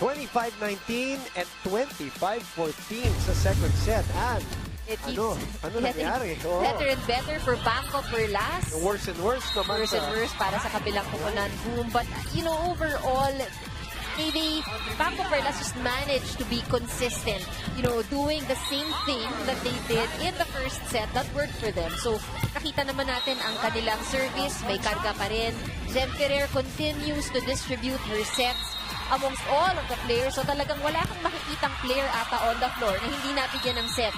25-19 and 25-14 sa second set. And It keeps ano nangyari? better and better for BanKo-Perlas. Worse and worse naman. Worse and worse para sa kabilang kupunan. Boom. But, you know, overall, BanKo-Perlas just managed to be consistent. You know, doing the same thing that they did in the first set that worked for them. So, nakita naman natin ang kanilang service. May karga pa rin. Jem Ferrer continues to distribute her sets amongst all of the players. So, talagang wala kang makikitang player ata on the floor na hindi nabigyan ng set.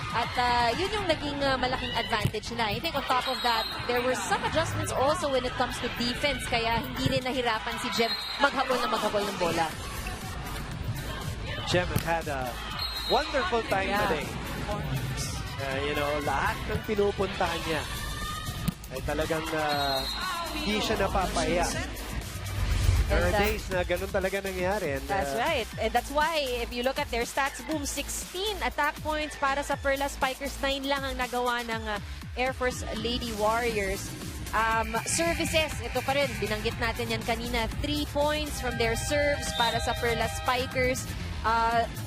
At yun yung naging malaking advantage nila. I think on top of that, there were some adjustments also when it comes to defense. Kaya hindi rin nahirapan si Jem maghabol ng bola. Jem had a wonderful time today. You know, lahat ng pinupuntahan niya ay talagang hindi siya napapaya. There are days na ganun talaga nangyari. And, that's right. And that's why, if you look at their stats, boom, 16 attack points para sa Perlas Spikers. 9 lang ang nagawa ng Air Force Lady Warriors. Services, ito pa rin. Binanggit natin yan kanina. 3 points from their serves para sa Perlas Spikers.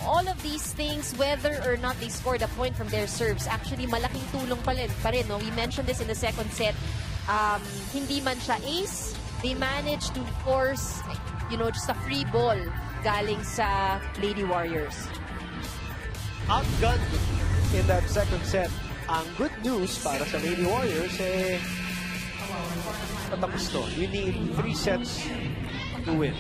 All of these things, whether or not they scored a point from their serves, actually malaking tulong pa rin no? We mentioned this in the second set. Hindi man siya ace, they managed to force, you know, just a free ball galing sa Lady Warriors. Outgunned in that second set. Ang good news para sa Lady Warriors, patapos to. You need 3 sets to win.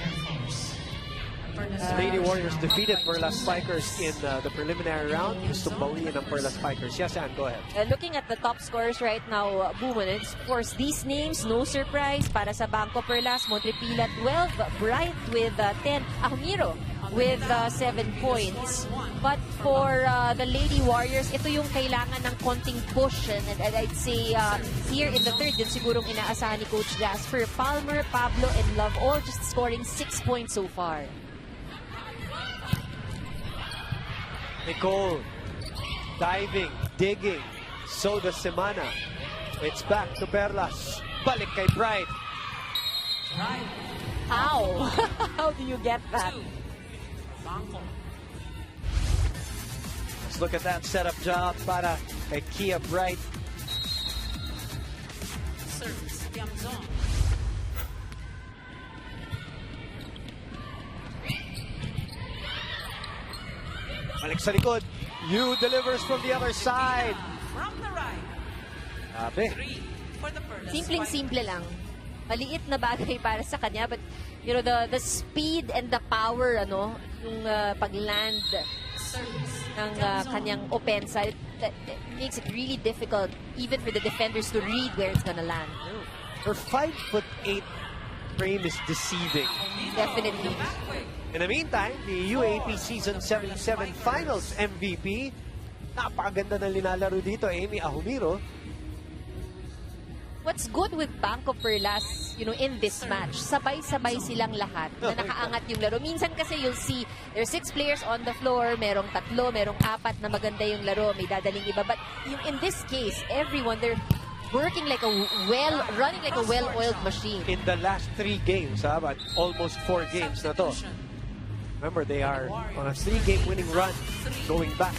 Lady Warriors defeated Perlas Spikers in the preliminary round. Gusto bawiin ng Perlas Spikers. Yes, Ann, go ahead. Looking at the top scorers right now, boom, and of course, these names, no surprise, para sa BanKo-Perlas, Montrepila 12, Bright with 10, Ahumiro with 7 points. But for the Lady Warriors, ito yung kailangan ng konting push. And I'd say here in the third, din sigurong inaasahan ni Coach Jasper. Palmer, Pablo, and Love all just scoring 6 points so far. Nicole, diving, digging. So does Semana. It's back to Perlas. Balik kay Bright. How? How do you get that? Let's look at that setup job para kay Kia Bright. Balik sa likod. Yu delivers from the other side. Sabi. Simpleng-simple lang. Maliit na bagay para sa kanya, but you know, the speed and the power, ano, yung pag-land ng kanyang opensa, that makes it really difficult even for the defenders to read where it's gonna land. Her 5'8" frame is deceiving. Definitely. In the meantime, the UAP Season 77 Finals MVP, napakaganda na linalaro dito, Amy Ahumiro. What's good with BanKo-Perlas, you know, in this match, sabay-sabay silang lahat na nakaangat yung laro. Minsan kasi you'll see, there's 6 players on the floor, merong 3, merong 4 na maganda yung laro, may dadaling iba. But in this case, everyone, they're working like a running like a well-oiled machine. In the last 3 games, but almost 4 games na to. Remember, they are on a 3-game winning run going back.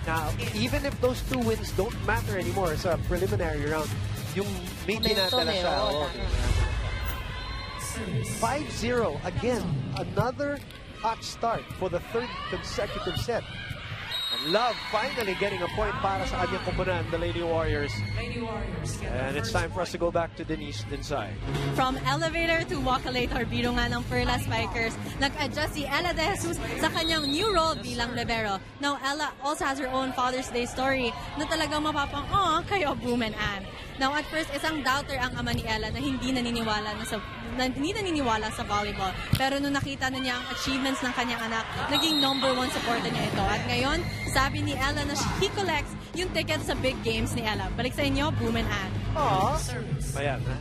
Now, even if those 2 wins don't matter anymore sa preliminary round, yung may dinadala siya. 5-0. Again, another hot start for the 3rd consecutive set. And Love finally getting a point para sa kanyang kupunan, the Lady Warriors. And it's time for us to go back to Denise Dinsay. From elevator to walk-a-lator, biro nga ng Perlas Spikers, nag-adjust si Ella De Jesus sa kanyang new role bilang libero. Now, Ella also has her own Father's Day story na talagang mapapang, kayo, Boom and Ann. Now, at first, isang doubter ang ama ni Ella na hindi naniniwala sa volleyball. Pero nung nakita na niya ang achievements ng kanyang anak, naging #1 supporter niya ito. At ngayon, sabi ni Ella na he collects yung tickets sa big games ni Ella. Balik sa inyo, Boom and Ann. Aww. Ayan, ha?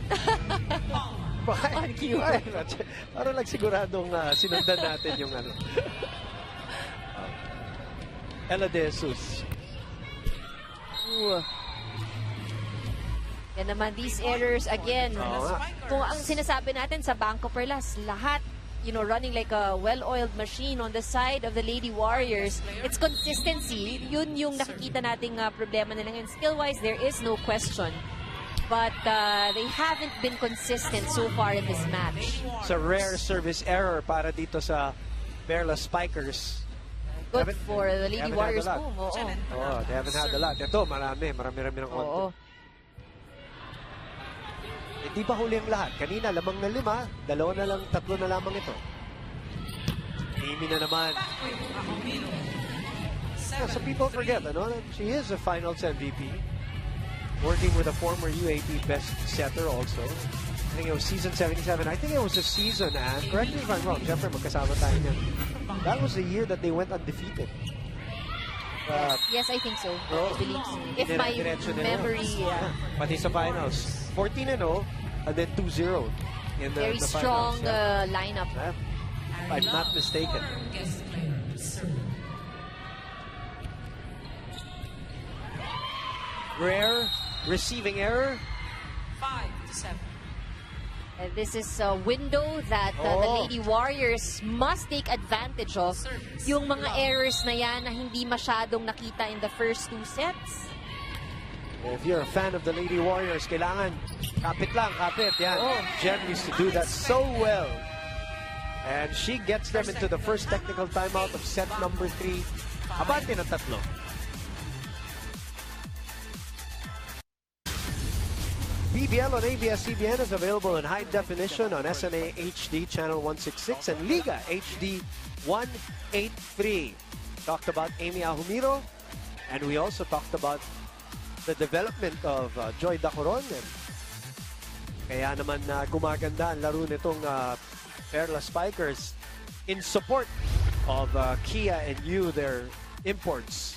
Ang cute. Parang siguradong sinundan natin yung ano. Ella De Jesus. Yan naman, these errors, again, kung ang sinasabi natin sa BanKo-Perlas, lahat running like a well-oiled machine on the side of the Lady Warriors. It's consistency. Yun yung nakikita nating problema nila ngayon. Skill-wise, there is no question. But they haven't been consistent so far in this match. It's a rare service error para dito sa Perlas Spikers. Good for the Lady Warriors boom. Oo. Oh, they haven't had a lot. Ito, marami ng konti. Oo. Hindi ba huli ang lahat? Kanina, lamang na 5. 2 na lang, 3 na lamang ito. Amy na naman. Yeah, so people forget, she is a finals MVP. Working with a former UAP best setter also. I think it was season 77. I think it was a season, and correct me if I'm wrong. Siyempre, magkasama tayo niyan. That was the year that they went undefeated. Yes, I think so. Oh, I believe so. If my memory... Pati sa finals. 14-0, and then 2-0 in the very the strong finals. lineup. If I'm not mistaken. Rare receiving error. 5-7. This is a window that the Lady Warriors must take advantage of. Yung mga errors na yan na hindi masyadong nakita in the first 2 sets. If you're a fan of the Lady Warriors, kailangan kapit lang, kapit. Yan. Jen used to do that so well. And she gets them into the first technical timeout of set number 3. Abante na 3. PVL on ABS-CBN is available in high definition on SNA HD channel 166 and Liga HD 183. Talked about Amy Ahumiro, and we also talked about the development of Joy Dacoron. And kaya naman gumaganda ang laro nitong Perlas Spikers in support of Kia and You, their imports.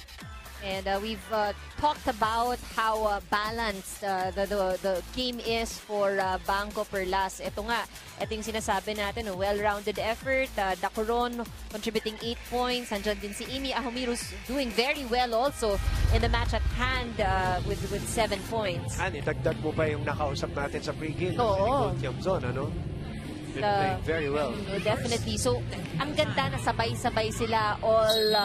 And we've talked about how balanced the game is for BanKo-Perlas. Ito nga, ito yung sinasabi natin, well-rounded effort. Dacoron contributing 8 points. Andyan din si Amy Ahumiro doing very well also in the match at hand with 7 points. And itagdag mo pa yung nakausap natin sa pregame. Oo. Si Tiamzon, been playing very well. Definitely. So, ang ganda na sabay-sabay sila all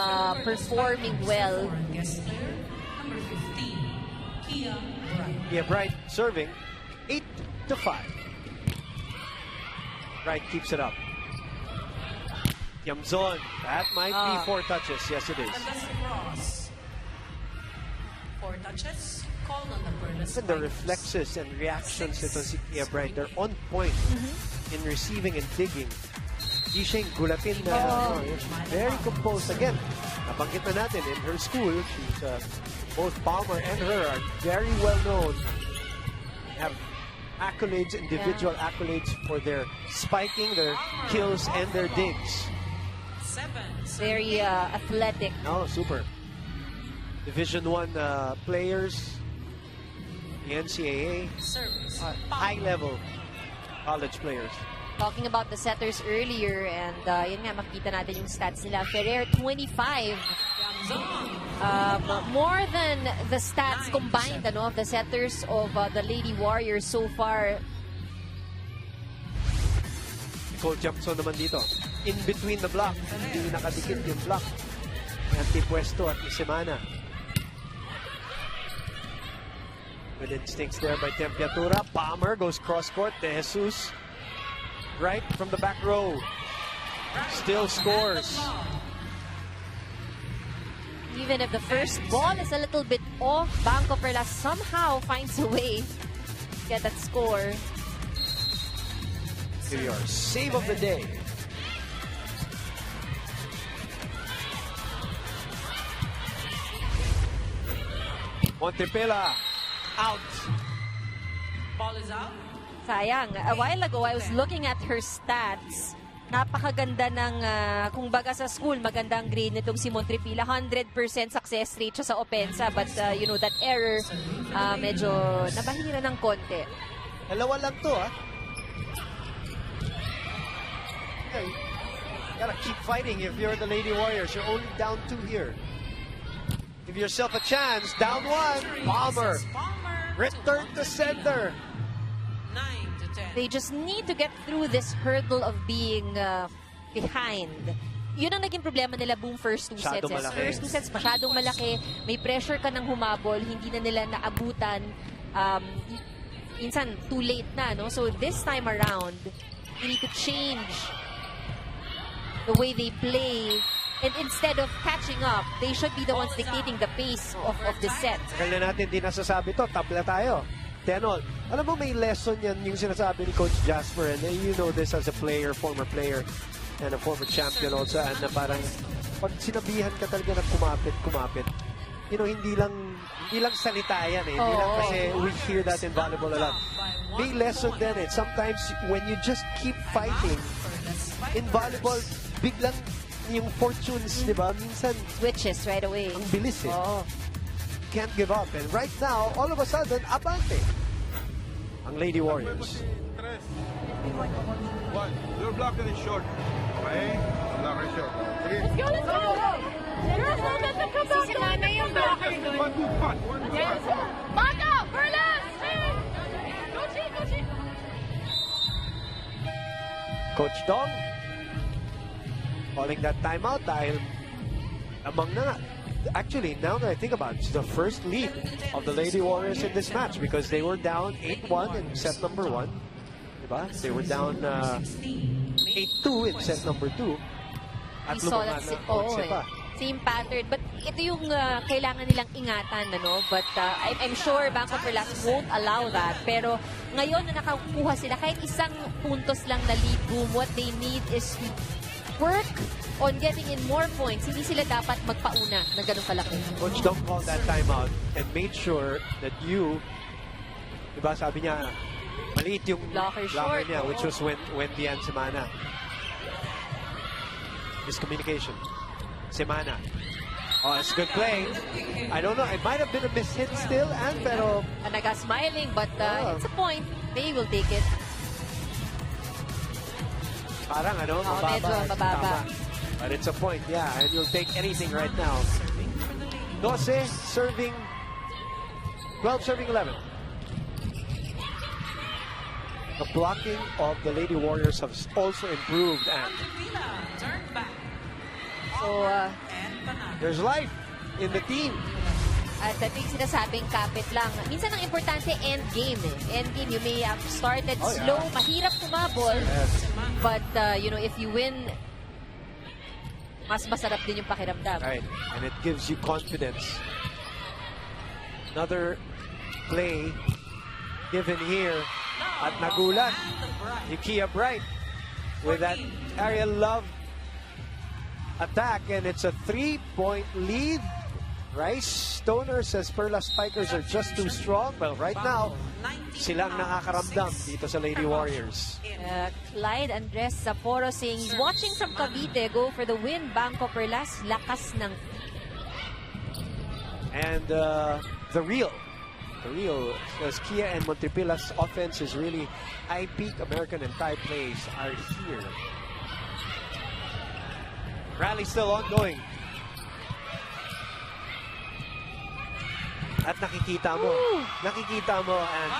performing well. Number 15, Kia Bright. Kia Bright serving 8-5. Bright keeps it up. Tiamzon, that might be 4 touches. Yes, it is. Cross. 4 touches. Call on the Perlas Even the reflexes and reactions nito si Kia Bright, they're on point in receiving and digging. Di siya yung gulatin na very composed. Again, nabanggit na natin in her school, she's both Palmer and her are very well known. Have accolades, individual accolades for their spiking, their kills, and their digs. 7. Very athletic. Oh, super. Division 1 players, the NCAA, Service. high-level college players. Talking about the setters earlier, and yun nga, makita natin yung stats nila. Ferrer, 25. More than the stats combined of the setters of the Lady Warriors so far. Nicole Jampson naman dito. In between the block. Hindi nakadikit yung block. Antipuesto at Isemana. Good instincts there by Tempiatura. Palmer goes cross-court. De Jesus. Right from the back row. Still scores. Even if the first ball is a little bit off, BanKo-Perlas somehow finds a way to get that score. Here you are. Save of the day. Montepela out. Ball is out. Sayang. A while ago, I was looking at her stats. Napakaganda ng, kung baga sa school, magandang grade nitong si Montepela. 100% success rate siya sa opensa. But, that error, medyo nabahira ng konti. Dalawa lang to, Okay. Gotta keep fighting if you're the Lady Warriors. You're only down 2 here. Give yourself a chance. Down 1. Palmer. Return to sender. 9-2. They just need to get through this hurdle of being behind. Yun ang naging problema nila buong first two sets. Masyadong malaki. First two sets, masyadong malaki. May pressure ka ng humabol. Hindi na nila naabutan. Minsan, too late na, no? So, this time around, you need to change the way they play. And instead of catching up, they should be the ones dictating the pace of the set. Kaya na natin di nasasabi to, tabla tayo. 10-all. Alam mo, may lesson yan yung sinasabi ni Coach Jasper, and you know this as a player, former player, and a former champion also, and na parang pag sinabihan ka talaga na kumapit, you know, hindi lang salita yan eh. Hindi lang kasi we hear that in volleyball a lot. May lesson din eh. Sometimes when you just keep fighting, in volleyball, biglang yung fortunes, di ba? Minsan, Switches right away. ang bilis eh. Can't give up. And right now, all of a sudden, abante ang Lady Warriors. One, you're blocking it short. Okay? Blocking it short. Sige. Let's go! Girls, don't let them come back! Sisimana yung blocker doon. One, two, one. Yes! BanKo-Perlas! Go, Chi! Coach Dong calling that timeout dahil among na. Actually, now that I think about it, it's the first lead of the Lady Warriors in this match because they were down 8-1 in set number 1. Diba? They were down 8-2 in set number 2. At We saw that same pattern. But ito yung kailangan nilang ingatan, ano? But I'm sure BanKo-Perlas won't allow that. Pero ngayon na nakakuha sila, kahit isang puntos lang na lead boom, what they need is to work on getting in more points. Hindi sila dapat magpauna na ganun kalaki. Coach Dong called that timeout and made sure that diba sabi niya, maliit yung Blocker short, niya, which was Wendy and Semana. Miscommunication. Semana. Oh, it's a good play. I don't know, it might have been a mishit still, pero Naga-smiling, but it's a point. They will take it. parang Medyo mababa. Tama. But it's a point, yeah, and you'll take anything right now. 12 serving 11. The blocking of the Lady Warriors has also improved, and Turn back. So, there's life in the team. at I think sinasabing kapit lang. Minsan ang importante end game eh. End game, you may have started slow, mahirap kumabol. Yes. But, if you win, mas masarap din yung pakiramdam. Right, and it gives you confidence. Another play given here at nagulat. Yukia Bright with that Ariel Love attack, and it's a 3-point lead. Rice Stoner says Perlas Spikers are just too strong. Well, right now, silang nakakaramdam dito sa Lady Warriors. Clyde Andres Zaporo saying he's watching from Cavite. Go for the win, BanKo-Perlas. Lakas ng... And the real says Kia and Montepilas offense is really high peak. American and Thai plays are here. Rally still ongoing. At nakikita mo, and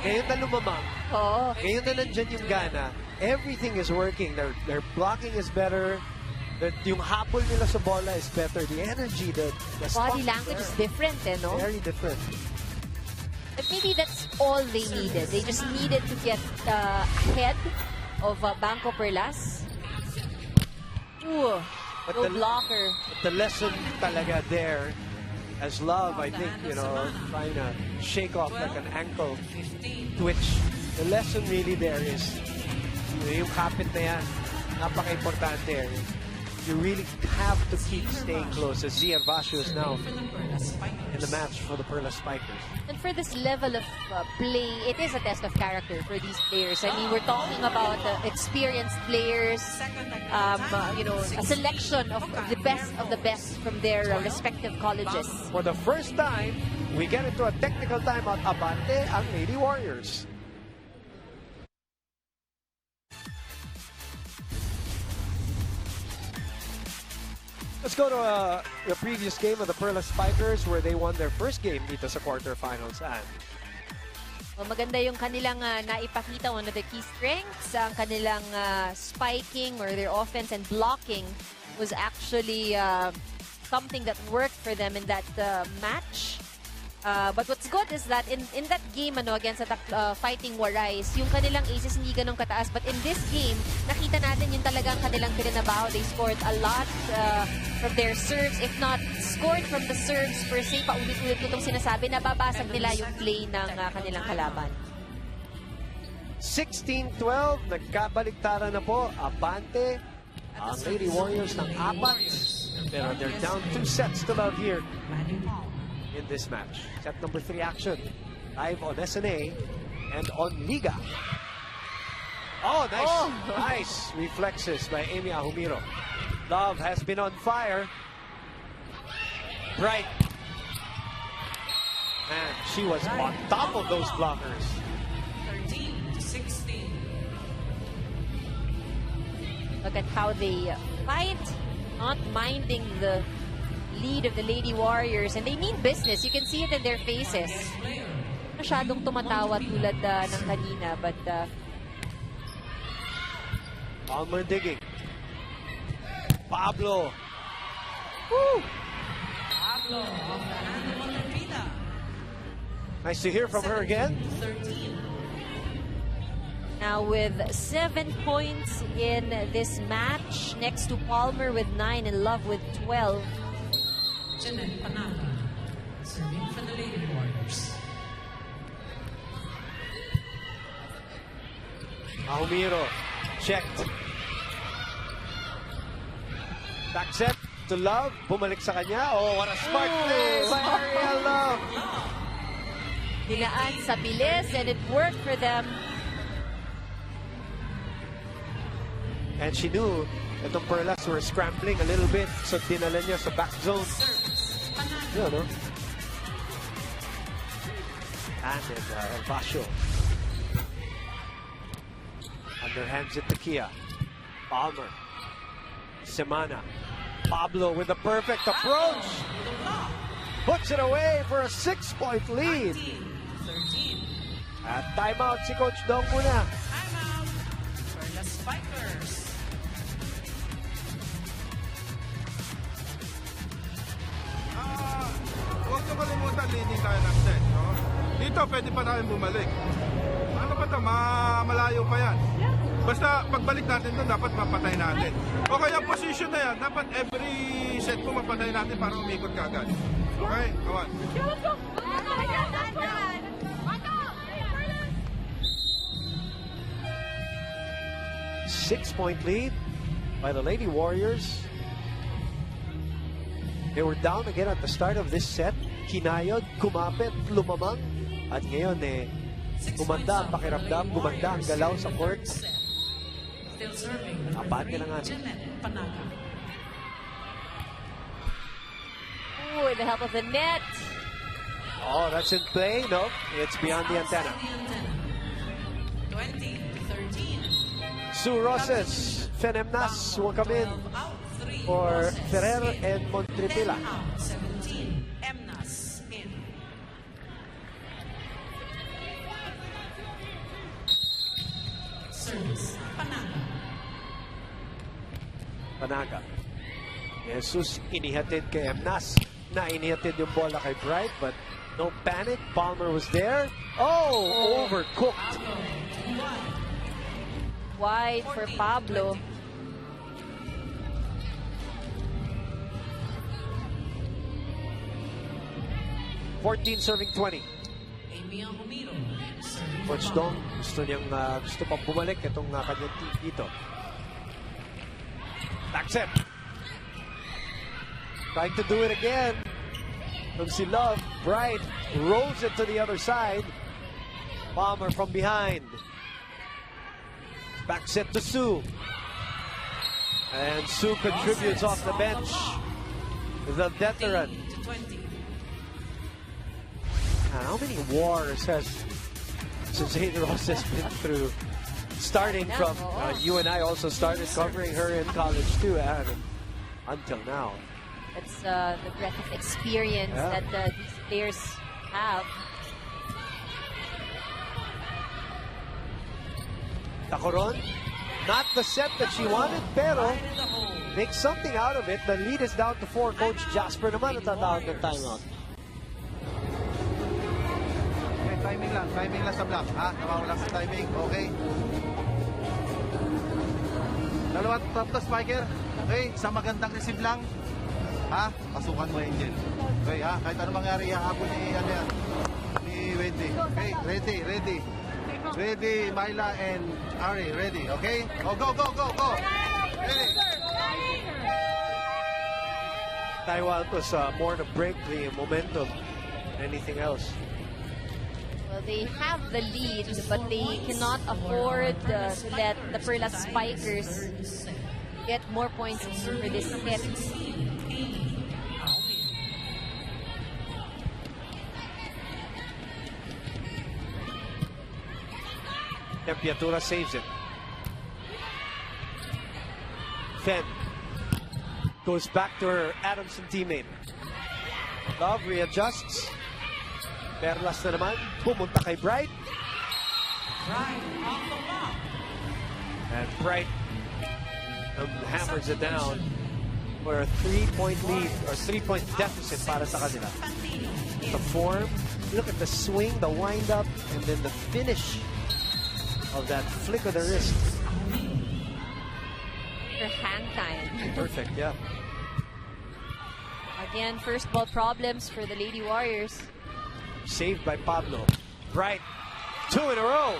ngayon na lumamang, ngayon na nandyan yung gana, everything is working. Their blocking is better, yung hapol nila sa bola is better, the energy, the Body language is different, eh, no? very different. But maybe that's all they needed. They just needed to get ahead of BanKo-Perlas. Ooh, But no blocker. The lesson talaga there, as Love, I think, trying to shake off like an ankle twitch. The lesson really there is, yung kapit na yan, napaka-importante. You really have to keep staying close, as Zia Vasio is now in the match for the Perlas Spikers. And for this level of play, it is a test of character for these players. I mean, we're talking about experienced players, a selection of the best from their respective colleges. For the first time, we get into a technical timeout. Abante ang Lady Warriors. Let's go to the previous game of the Perlas Spikers, where they won their first game dito sa quarterfinals. And Maganda yung kanilang naipakita. One of the key strengths, ang kanilang spiking or their offense and blocking was actually something that worked for them in that match. But what's good is that in that game against Fighting Warais, yung kanilang aces hindi ganun kataas. But in this game, nakita natin yung talagang kanilang pinanabaho. They scored a lot from their serves. If not scored from the serves per se, paulit-ulit ko itong sinasabi, nababasag nila yung play ng kanilang kalaban. 16-12, nagkabaliktaran na po. Abante ang Lady Warriors ng 4. Pero they're down 2 sets to love here in this match. Set number 3 action. Live on SNA and on Liga. Oh, nice. Oh. Nice reflexes by Amy Ahumiro. Love has been on fire. Bright. And she was on top of those blockers. 13-16. Look at how they fight, not minding the lead of the Lady Warriors, and they mean business. You can see it in their faces. Masyadong tumatawa tulad ng kanina, but Palmer digging. Pablo. Woo! Pablo of Fernando Montepina. Nice to hear from her again. 13. now with 7 points in this match, next to Palmer with 9 and Love with 12. Jeanette Panaga, serving for the Lady Warriors. Ahumiro, checked. Back set to Love. Bumalik sa kanya. Oh, what a smart play by Ariel Love. Dinaan sa bilis and it worked for them. And she knew that the Perlas were scrambling a little bit, so dinala niya sa back zone. Yun, no? And then El Basho. Underhands it to Kia. Palmer. Semana. Pablo with the perfect approach. Puts it away for a 6-point lead. 13. At timeout si Coach Dong muna. Timeout for the Spikers. Huwag na kalimutan, leading tayo ng set, no? Dito, pwede pa namin bumalik. Ano pa ito? Malayo pa yan. Basta, pagbalik natin doon, dapat mapatay natin. O kaya position na yan, dapat every set mo mapatay natin para umikot ka agad. Okay? Kawan. Six-point lead by the Lady Warriors. They were down again at the start of this set. Kinayod, kumapit, lumamang. At ngayon gumanda ang pakiramdam, gumanda ang galaw sa court. Still serving the Abante na nga. Jeanette Panaga. Ooh, with the help of the net. Oh, that's in play. No, it's beyond the antenna. 20-13. Sue Roses, Fenemnas will come in 12 out, 3 for losses. Ferrer and Montripila. 10 out, 17. Emnas in. Service. Panaga. Panaga. Jesus inihatid kay Emnas. Na inihatid yung bola kay Bright, but no panic. Palmer was there. Oh, overcooked. Wide for Pablo. Serving 20. Amy Ahumiro. Serving Coach for Dong, gusto pang bumalik itong kanyang team dito. Back set. Trying to do it again. From si Love, Bright rolls it to the other side. Palmer from behind. Back set to Sue. And Sue contributes off the bench. The veteran. 20. How many wars has Suzanne Ross has been through? Starting from, you and I also started covering her in college too, Adam. Until now. That's the breadth of experience Yeah. that these players have. Tacoron, not the set that she wanted, pero make something out of it. The lead is down to 4. Coach Jasper naman natatawag ng timeout. Okay, timing lang sa block, ha? Nawawala sa timing, okay? Dalawa top to spiker, okay? Sa magandang receive lang, ha? Pasukan mo, Angel. Okay, ha? Kahit ano mangyari, hahabol ni, ni Wendy. Okay, ready. Ready, Myla and Ari, ready, okay? Oh, go! Ready. Taiwan was more to break the momentum than anything else. Well, they have the lead, but they cannot afford to let the Perlas Spikers get more points for this set. Tempiatura saves it. Fen goes back to her Adamson teammate. Love readjusts. Perlas na naman. Pumunta kay Bright. And Bright hammers it down for a 3-point lead or 3-point deficit para sa kanila. The form, look at the swing, the wind up, and then the finish of that flick of the wrist. Her hang time. Perfect, yeah. Again, first ball problems for the Lady Warriors. Saved by Pablo. Bright, 2 in a row.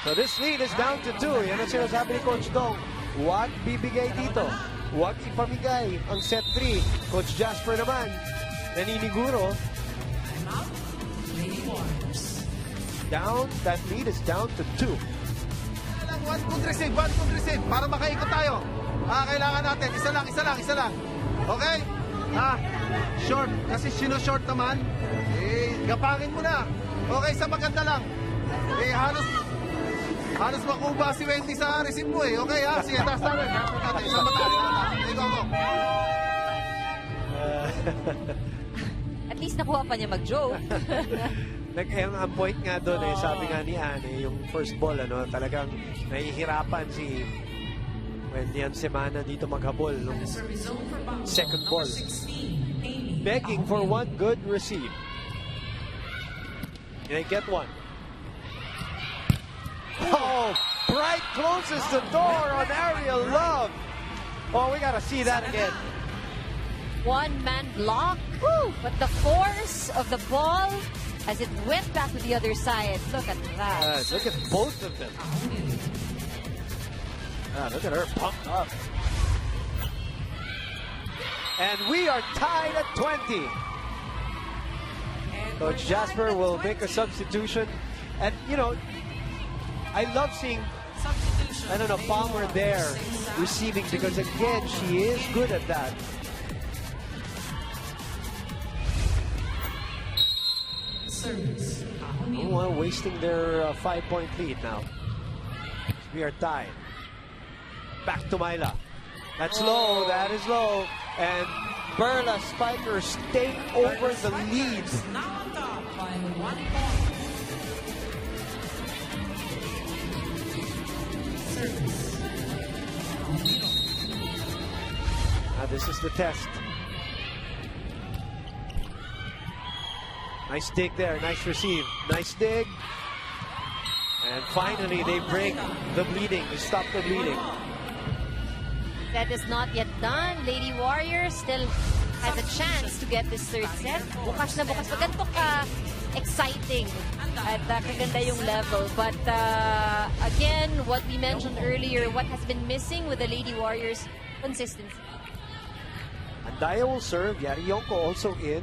So this lead is down to 2. Yan ang sinasabi ni Coach Dong. Huwag bibigay dito. Huwag ipamigay ang set 3. Coach Jasper naman, naniniguro. Down, that lead is down to 2. One good receive. Para makaikot tayo. Kailangan natin. Isa lang. Okay? Short. Kasi sino-short naman. Gapangin mo na. Okay, sa maganda lang. Halos makuba si Wendy sa receive mo eh. Okay ha? Sige, taas natin. Sa mataas. Go. At least nakuha pa niya mag-joke. Ang point nga doon sabi nga ni Anne, yung first ball, talagang nahihirapan si Wendy ang semana dito maghabol nung second ball. Begging for one good receive. Can they get one? Oh, Bright closes the door on Ariel Love. Oh, we gotta see that again. One-man block. Woo! But the force of the ball as it went back to the other side. Look at that. Look at both of them. Look at her pumped up. And we are tied at 20. Coach Jasper will make a substitution. And, I love seeing, Palmer there receiving because, again, she is good at that. Wasting their 5-point lead now. We are tied. Back to Myla. That's low. That is low. And Perlas Spikers take over the lead. Now on top by 1 point. Service. Now this is the test. Nice dig there, nice receive, nice dig. And finally they break the bleeding, they stop the bleeding. That is not yet done. Lady Warriors still has a chance to get this third set. Bukas na bukas. Ganito ka exciting at kaganda yung level. But again, what we mentioned earlier, what has been missing with the Lady Warriors, consistency. Andaya will serve, Yari Yonko also in.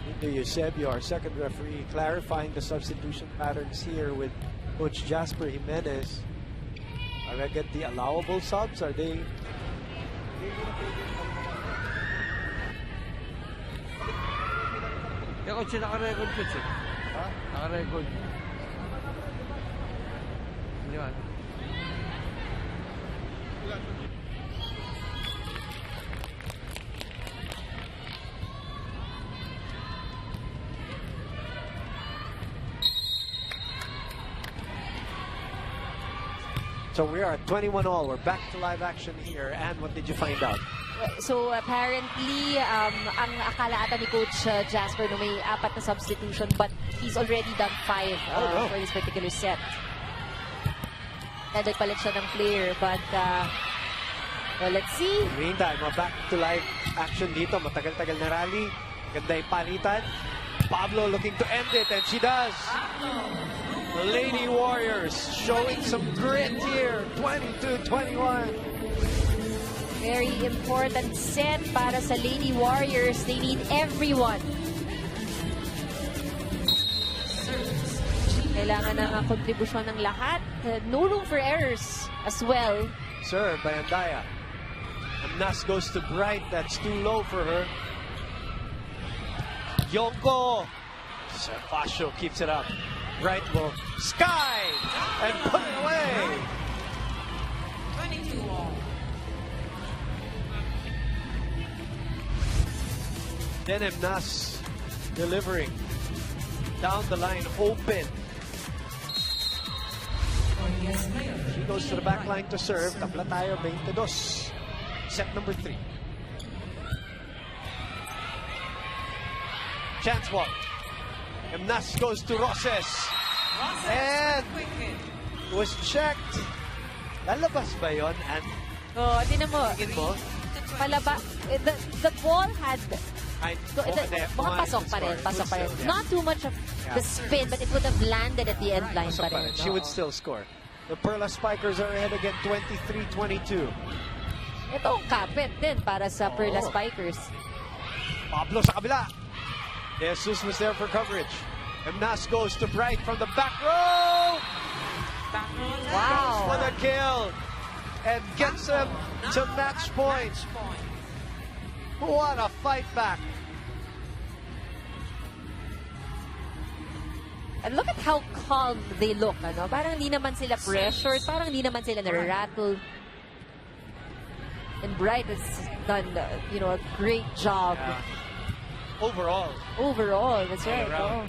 Into Eusebio, our second referee, clarifying the substitution patterns here with Coach Jasper Jimenez. Are they get the allowable subs? Are they? Yeah, coach, naka-record, coach. Ha? Naka-record. Hindi man. So we are at 21 all. We're back to live action here. And what did you find out? So apparently, ang akala ata ni Coach Jasper no may 4 na substitution, but he's already done 5 for this particular set. Nagpalit siya ng player, but well, let's see. Meantime, back to live action dito. Matagal-tagal na rally. Ganda yung palitan. Pablo looking to end it, and she does. The Lady Warriors showing some grit here. 22-21. Very important set para sa Lady Warriors. They need everyone. Kailangan ng kontribusyon ng lahat. No room for errors as well. Serve by Andaya. Nas goes to Bright. That's too low for her. Yonko. Fascio keeps it up. Bright will sky and put it away. 22 all. Denim Nas delivering down the line, open. She goes to the back line to serve. Tabla tayo, 22. Set number 3. Chance walk. Nas goes to Roses. And was checked. Lalabas ba yun? And Oh, tinan mo. Palaba. The ball had... Mga pasok pa rin. Pasok pa rin. Not too much of the spin, but it would have landed at the end line pa rin. She would still score. The Perlas Spikers are ahead again, 23-22. Ito ang kapit din para sa Perlas Spikers. Pablo sa kabila. Jesus was there for coverage. Emnas goes to Bright from the back row. Goes for the kill. And gets them to match point. What a fight back. And look at how calm they look. Ano? Parang hindi naman sila pressured. Parang hindi naman sila nararattle. And Bright has done, a great job. Yeah. Overall, that's right. Oh.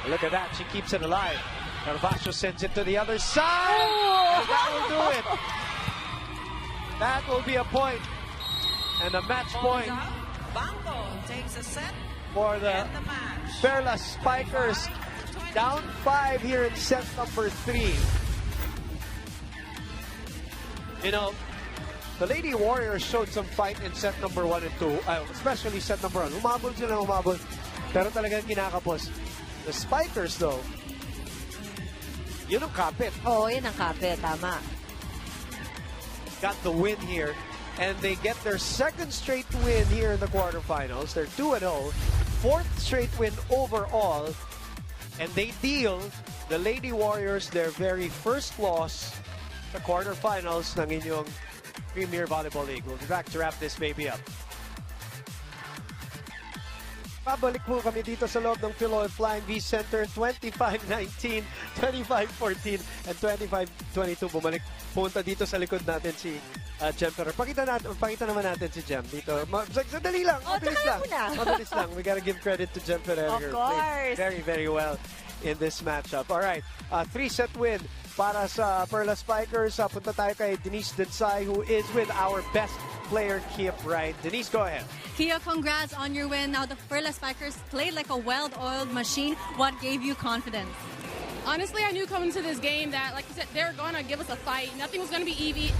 Look at that. She keeps it alive. Carvajal sends it to the other side. And that will do it. That will be a point. And a match point BanKo takes a set for the Perlas Spikers. Down 5 here in set number 3. The Lady Warriors showed some fight in set number 1 and 2, especially set number 1. Humabol sila, pero talagang kinakapos. The Spikers, though, yun ang kapit. Oo, yun ang kapit. Tama. Got the win here, and they get their 2nd straight win here in the quarterfinals. They're 2-0, 4th straight win overall, and they deal the Lady Warriors their very first loss sa quarterfinals ng inyong Premier Volleyball League. We'll be back to wrap this baby up. Pabalik po kami dito sa loob ng Philoil Flying V Center. 25-19, 25-14, and 25-22. Bumalik punta dito sa likod natin si Jem Ferrer. Pakita naman natin si Jem dito. Sadali lang. Mabilis lang. We gotta give credit to Jem Ferrer. Of course. Very, very well in this matchup. All right. 3-set win para sa Perlas Spikers. Punta tayo kay Denise Densai, who is with our best player, Kia Bright. Denise, go ahead. Kia, congrats on your win. Now the Perlas Spikers played like a well-oiled machine. What gave you confidence? Honestly, I knew coming to this game that, like you said, they're going to give us a fight. Nothing was going to be easy.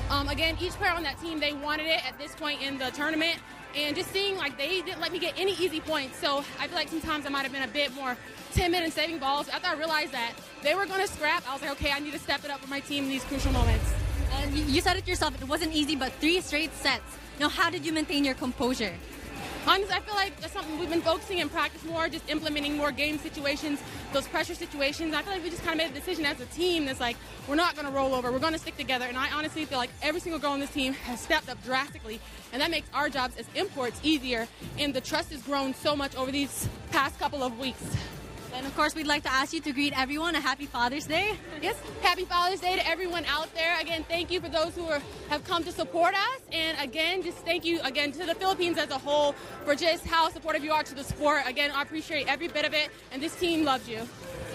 Again, each player on that team, they wanted it at this point in the tournament. And just seeing like they didn't let me get any easy points. So I feel like sometimes I might have been a bit more timid and saving balls. After I realized that they were going to scrap, I was like, okay, I need to step it up for my team in these crucial moments. And you said it yourself, it wasn't easy, but 3 straight sets. Now, how did you maintain your composure? Honestly, I feel like that's something we've been focusing in practice more, just implementing more game situations, those pressure situations. I feel like we just kind of made a decision as a team that's like, we're not going to roll over, we're going to stick together. And I honestly feel like every single girl on this team has stepped up drastically, and that makes our jobs as imports easier. And the trust has grown so much over these past couple of weeks. And of course, we'd like to ask you to greet everyone a happy Father's Day. Yes, happy Father's Day to everyone out there. Again, thank you for those who have come to support us. And again, just thank you again to the Philippines as a whole for just how supportive you are to the sport. Again, I appreciate every bit of it, and this team loves you.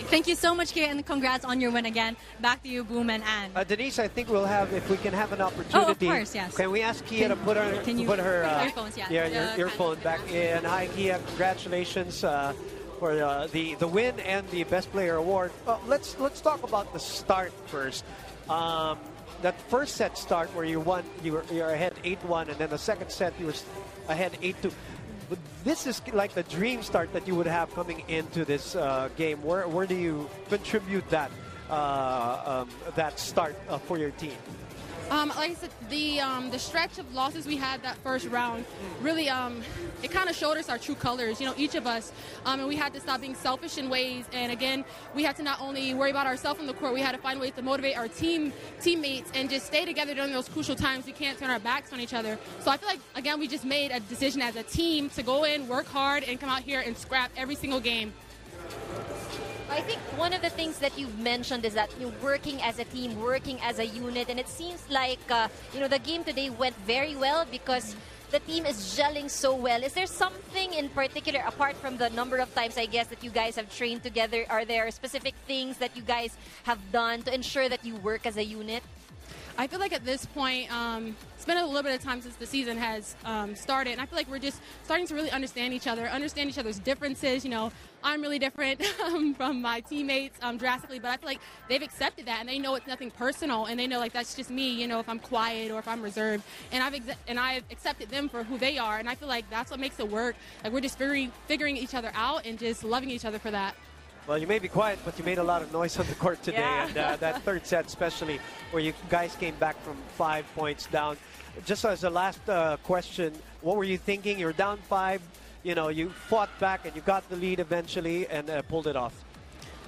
Thank you so much, Kia, and congrats on your win again. Back to you, Boom and Ann. Denise, I think we'll have, if we can have an opportunity. Oh, of course, yes. Can we ask Kia to put her earphones, your earphone back in? Hi, Kia. Congratulations for the win and the Best Player Award. Let's talk about the start first. That first set start where you're ahead 8-1, and then the second set you were ahead 8-2. But this is like the dream start that you would have coming into this game. Where do you contribute that start for your team? Like I said, the stretch of losses we had that first round really it kind of showed us our true colors. You know, each of us, and we had to stop being selfish in ways. And again, we had to not only worry about ourselves on the court, we had to find ways to motivate our teammates and just stay together during those crucial times. We can't turn our backs on each other. So I feel like again we just made a decision as a team to go in, work hard, and come out here and scrap every single game. I think one of the things that you've mentioned is that you're working as a team, working as a unit, and it seems like the game today went very well because the team is gelling so well. Is there something in particular, apart from the number of times, I guess, that you guys have trained together? Are there specific things that you guys have done to ensure that you work as a unit? I feel like at this point, it's been a little bit of time since the season has started, and I feel like we're just starting to really understand each other's differences. You know, I'm really different from my teammates drastically, but I feel like they've accepted that, and they know it's nothing personal, and they know like that's just me. You know, if I'm quiet or if I'm reserved, and I've accepted them for who they are, and I feel like that's what makes it work. Like we're just figuring each other out and just loving each other for that. Well, you may be quiet, but you made a lot of noise on the court today. Yeah. And that third set especially, where you guys came back from 5 points down. Just as a last question, what were you thinking? You're down 5, you fought back and you got the lead eventually and pulled it off.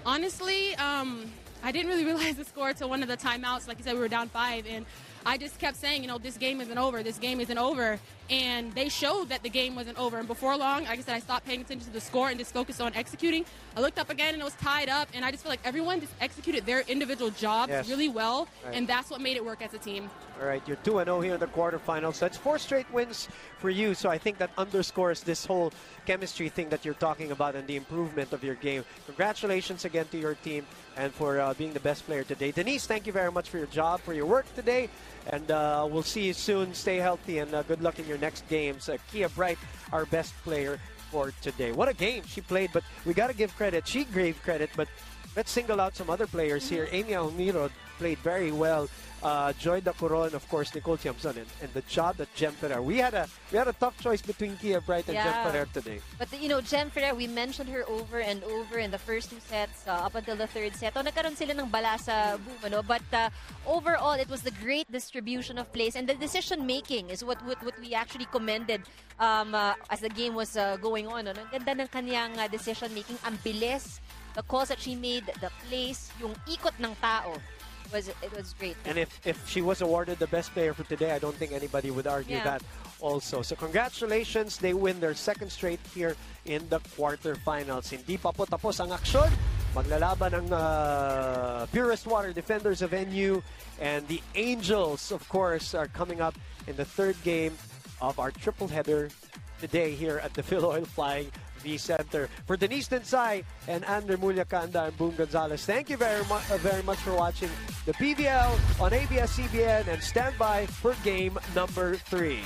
Honestly, I didn't really realize the score until one of the timeouts. Like you said, we were down 5, and I just kept saying, this game isn't over, this game isn't over. And they showed that the game wasn't over. And before long, like I said, I stopped paying attention to the score and just focused on executing. I looked up again and it was tied up, and I just feel like everyone just executed their individual jobs really well, right. And that's what made it work as a team. All right, you're 2-0 here in the quarterfinals. That's 4 straight wins for you, so I think that underscores this whole chemistry thing that you're talking about and the improvement of your game. Congratulations again to your team and for being the best player today. Denise, thank you very much for your job, for your work today, and we'll see you soon. Stay healthy and good luck in your next games. Kia Bright, our best player for today. What a game she played, but we got to give credit. She gave credit, but let's single out some other players here. Amy Almiro played very well. Joy Dacuron, of course, Nicole Tiamson, and the job that Jem Ferrer. We had a tough choice between Kia Bright and Jem Ferrer today. But Jem Ferrer, we mentioned her over and over in the first 2 sets up until the third set. Nagkaroon sila ng bala sa boom, but overall, it was the great distribution of plays, and the decision making is what we actually commended as the game was going on. Ang ganda ng kanyang decision making, ang bilis, the calls that she made, the plays, yung ikot ng tao. It was great. And if she was awarded the best player for today, I don't think anybody would argue that also. So congratulations, they win their 2nd straight here in the quarterfinals. Hindi pa po tapos ang aksyon. Maglalaban ang Purest Water Defenders of NU, and the Angels, of course, are coming up in the 3rd game of our triple header today here at the Phil Oil Flying V Center. For Denise Densay and Ander Mulyakanda and Boom Gonzalez, thank you very much for watching the PVL on ABS-CBN, and stand by for game number 3.